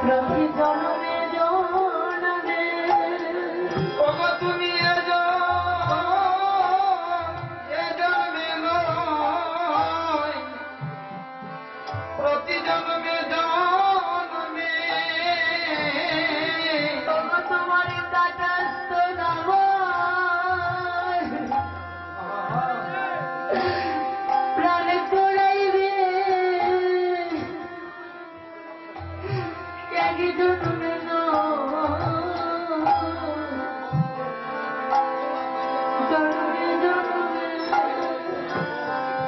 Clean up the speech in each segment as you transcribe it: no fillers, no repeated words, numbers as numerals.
প্রতি জন্মে জন্মে ওগো তুমি এ জন্মে নয়, প্রতি জন্মে জন্মে ওগো তোমার কাটাস্ত নাম প্রাণে তোলাইবে একই জন্মে জন্মে জন্মে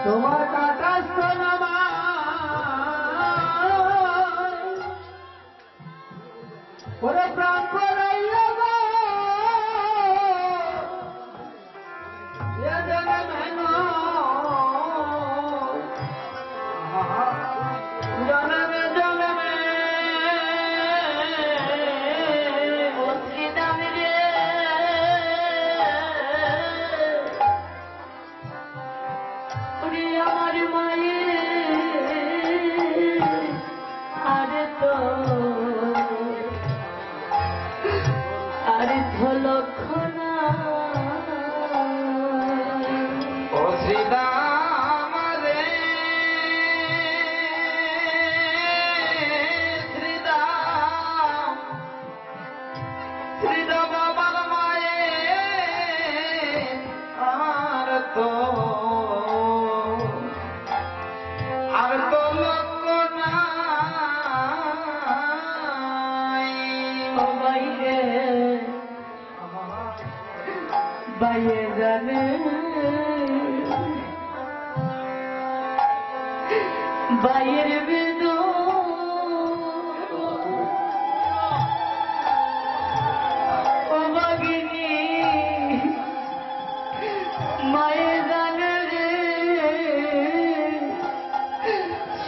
তোমার কাটাস্থ নামা ওরে প্রাণ করাইল গো এ জন্মে জন্মে জন্মে ও শ্রীদাম রে ওরে আমার মায়ের আরে তো লক্ষণা ও শ্রীদাম রে শ্রীদাম শ্রীদাম আমার মায়ের আর তো লক্ষ নাই ও বাইরে বাইরে জানে বাইরে বেদ ও বাগিনী মায়ে জানে রে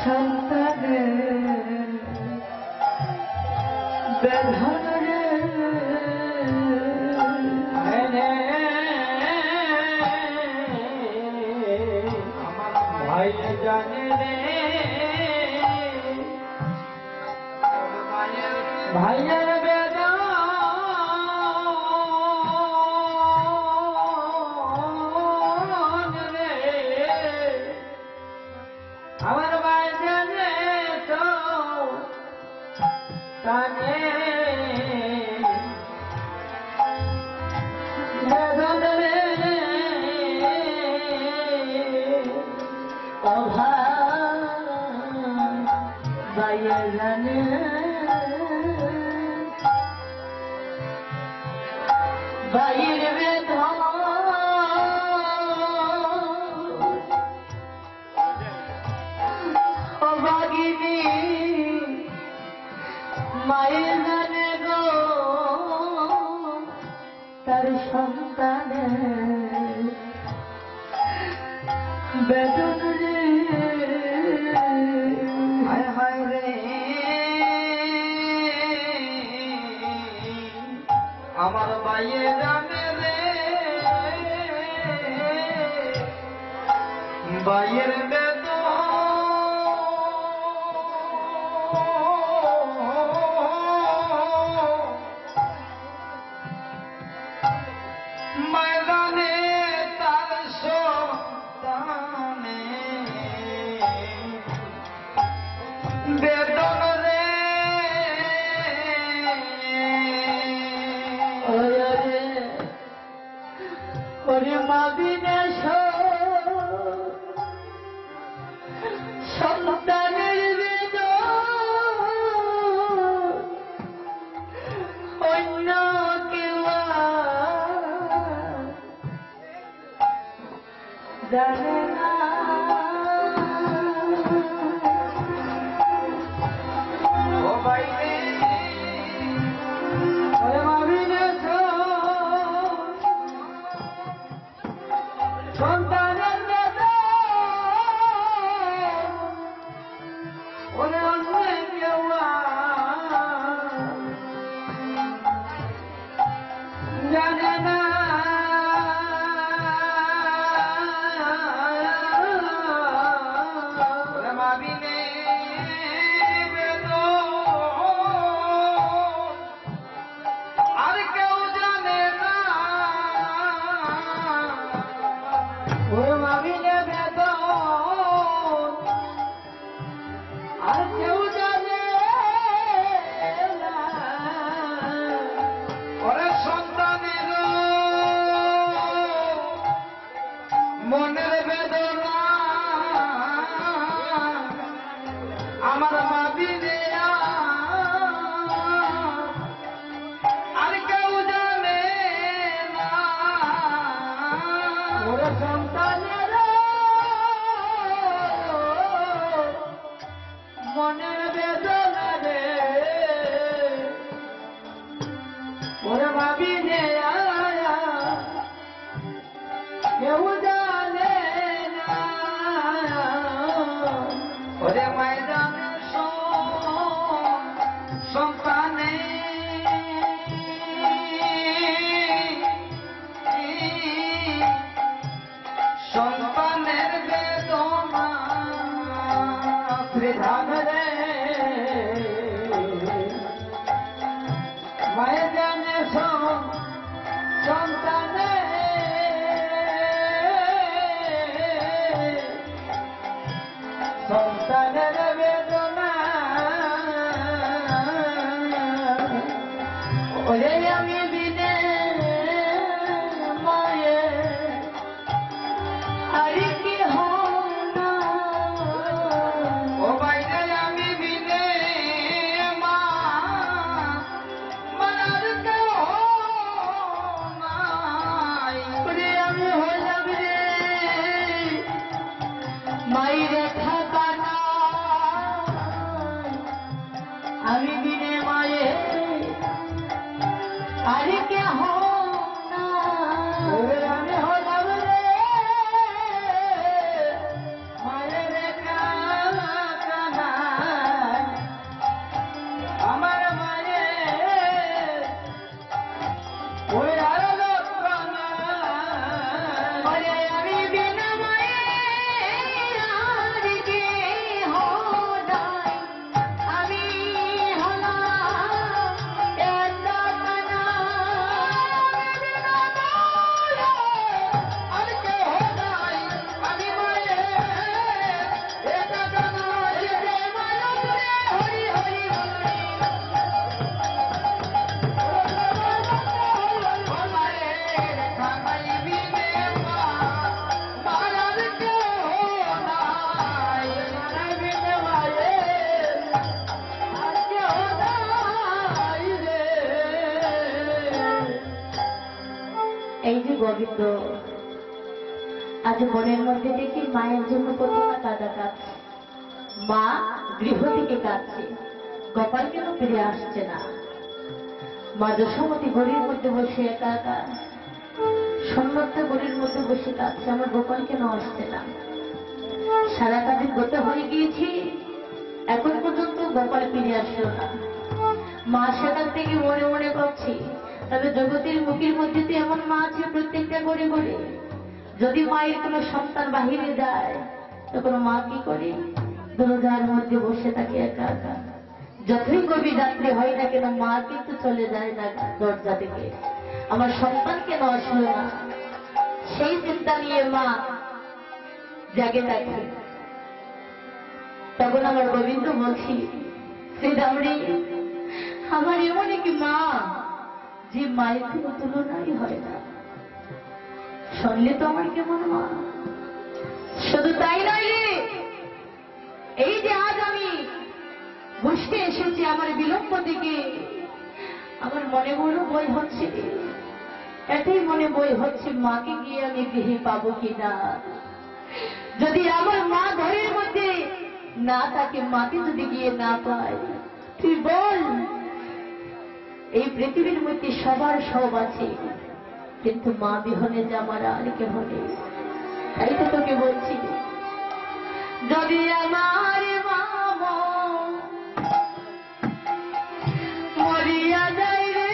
সন্তানের বেধন রে ভাই জানে রে ভাইয়ের বেদ রে আমার ভাই জানে তো জানে বেদন রে বাইরে জানে বাইরে বেদ ও বাগিনী মায়ের জানে গো তার সন্তানের বেদন রে হায় হায় রে আমার ভাইয়ে জানে রে ভাইয়ের বেদ ময়দানে তার সন্তানে বেদন রে ওরে মা বিনেশ সন্তানের বেদ অন্য কেউ জানে না ও ভাই রে ওরে মা বিনেশ সন্তানের বেদ ওরে অন্য কেউ জানে না ওরে মা বিনে বেদ আর কেউ জানে না ওরে সন্তানের মনের বেদনা আমার মা বিনে আর কেউ জানে না ওরে সন্তানের মনের বেদনা রে ওরে মা বিনে কেউ জানে না ওরে ময়দানে সন্তানে সন্তানের বেদনা ত্রিধাম রে ময়দানে সন্তানে সন্তানের বেদনা ওরে আমি বিনে মায়ে আর কি না ও বাইরে আমি বিনে মা মার কেউ নাই ওরে আমি হলাম রে মাইরে থাকা না আমি বিনে মায়ে আর কে হো না আমি হলাম রে মায়ের কানা আমার মায়ে ওই আর কানা আমি বিনা মায়ে আর কে হো না আমি এই যে গোবিন্দ আজ মনের মধ্যে দেখি মায়ের জন্য প্রতিমা কাঁদা কাঁদছে, মা গৃহ থেকে কাঁদছে, গোপাল কেন ফিরে আসছে না। মা যশোমতী গড়ির মধ্যে বসে একা একা সন্ন্যতা গড়ির মধ্যে বসে কাঁদছে, আমার গোপাল কেন আসছে না। সারা কাজে গত হয়ে গিয়েছি, এখন পর্যন্ত গোপাল ফিরে আসলো না। মা সেখান থেকে মনে মনে করছি, তবে জগতের মুখের মধ্যে তো এমন মা আছে প্রত্যেকটা ঘরে ঘরে, যদি মায়ের কোনো সন্তান বাহিরে যায় তখন মা কি করে, দরজার মধ্যে বসে থাকে একা একা। যতই গভীর রাত্রে হয় না কেন মা কিন্তু চলে যায় না দরজা থেকে, আমার সন্তান কেন আসলো না, সেই চিন্তা নিয়ে মা জাগে থাকে। তখন আমার গোবিন্দ বলছি, শ্রীরামরি আমার এমন কি মা যে মায়ের কোনো তুলনাই হয় না, শুনলে তো আমার কেমন মা। শুধু তাই নয় রে, এই যে আজ আমি বসতে এসেছি আমার বিলম্ব দিকে, আমার মনে বড় বই হচ্ছে, এটাই মনে বই হচ্ছে মাকে গিয়ে আমি গৃহে পাবো কিনা। যদি আমার মা ঘরের মধ্যে না থাকে, মাকে যদি গিয়ে না পাই, তুই বল এই পৃথিবীর মধ্যে সবার সব আছে, কিন্তু মা বিহনে যে আমার আর কেহ নেই। তাই তো তোকে বলছি, যদি আমার মা মরিয়া যায় রে,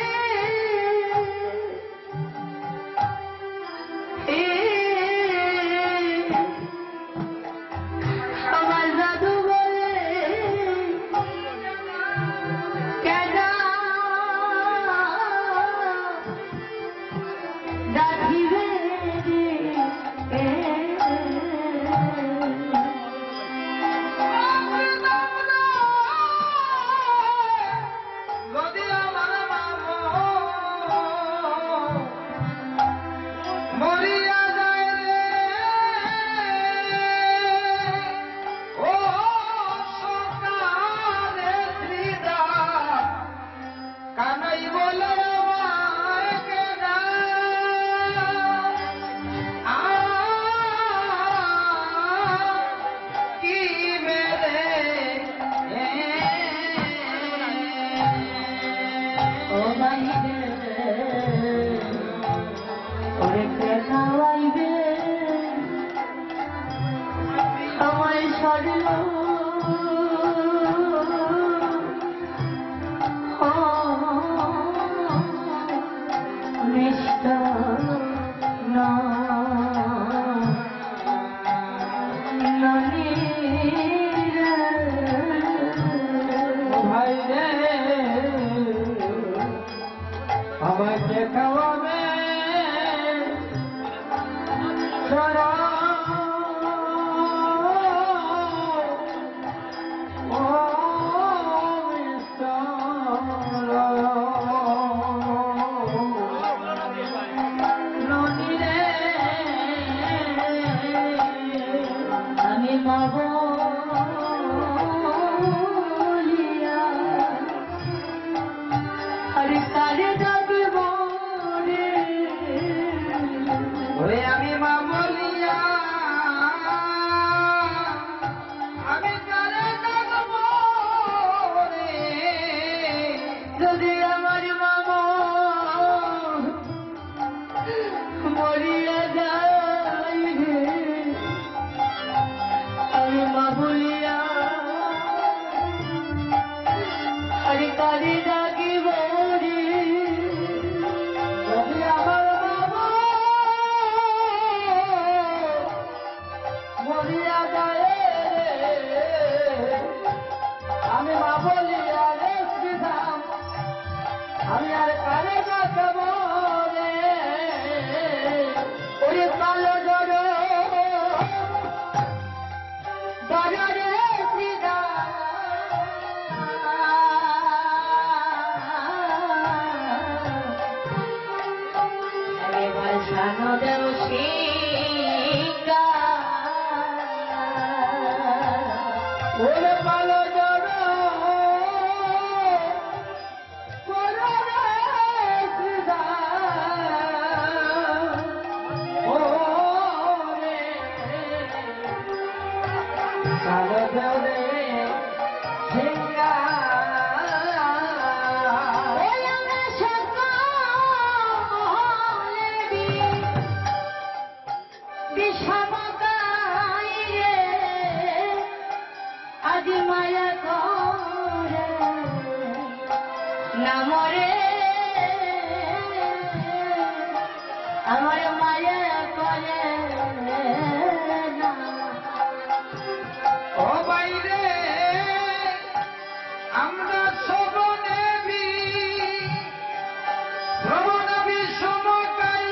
আমার দাদু বলে কেডা দাদিবে রে, তারি ডাকি বৌরি যদি আমার বাবা মরিয়া যায় রে, আমি মা বলিয়া রে শ্রীধাম, আমি আর কারে ডাকবো রে, ওরে কালো জড় বড় রে শ্রীধাম। এবার সানো দেও শিকা ওরে কালো জড় বড় রে শ্রীধাম। ও রে সানো দেও রে শিকা আজি মায়া করে নামরে আমার মায়া করে না। ও বাইরে আমরা শ্রবণেবি সমকায়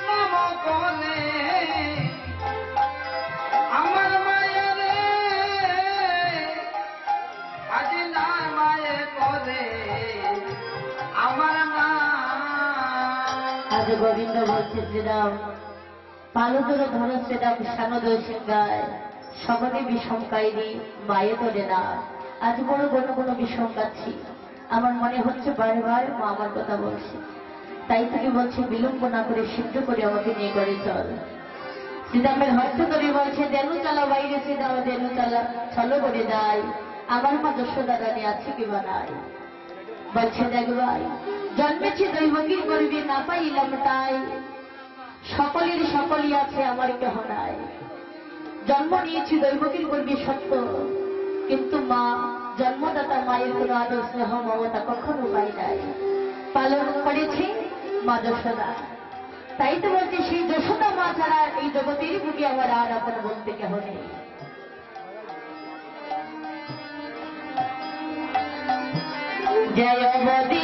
নাম বলে আমার মায়ের আজি না মায়ে করে আমার না। আজ গোবিন্দ বলছে শ্রীরাম পালুদুর ধর শ্রীরাম সানদয় সিংহায় সকলে বিষম কাইনি মায়ে তোলে না। আজ বড় কোনো বিষম কাচ্ছি, আমার মনে হচ্ছে বারবার মা আমার কথা বলছে, তাই থেকে বলছে বিলম্ব না করে শীঘ্র করে আমাকে নিয়ে করে চল। শ্রীরামের হস্ত ধরে বলছে দেনু চালা বাইরে শ্রীরাম দেনু চালা চলো করে যাই, আমার মা যশোদা রানী আছে কিবা নাই। বলছে দেখবাই জন্মেছি দৈবকীর গর্বে না পাইলাম তাই, সকলের সকলই আছে আমার কেহ নাই। জন্ম নিয়েছি দৈবকীর গর্বে সত্য, কিন্তু মা জন্মদাতা মায়ের কোন আদর স্নেহ মমতা কখনো পাই নাই, পালন করেছে মা যশোদা। তাই তো বলছে সেই যশোদা মা ছাড়া এই জগতের বুকে আমার আর আপন বলতে কেহ নেই। জয় বদি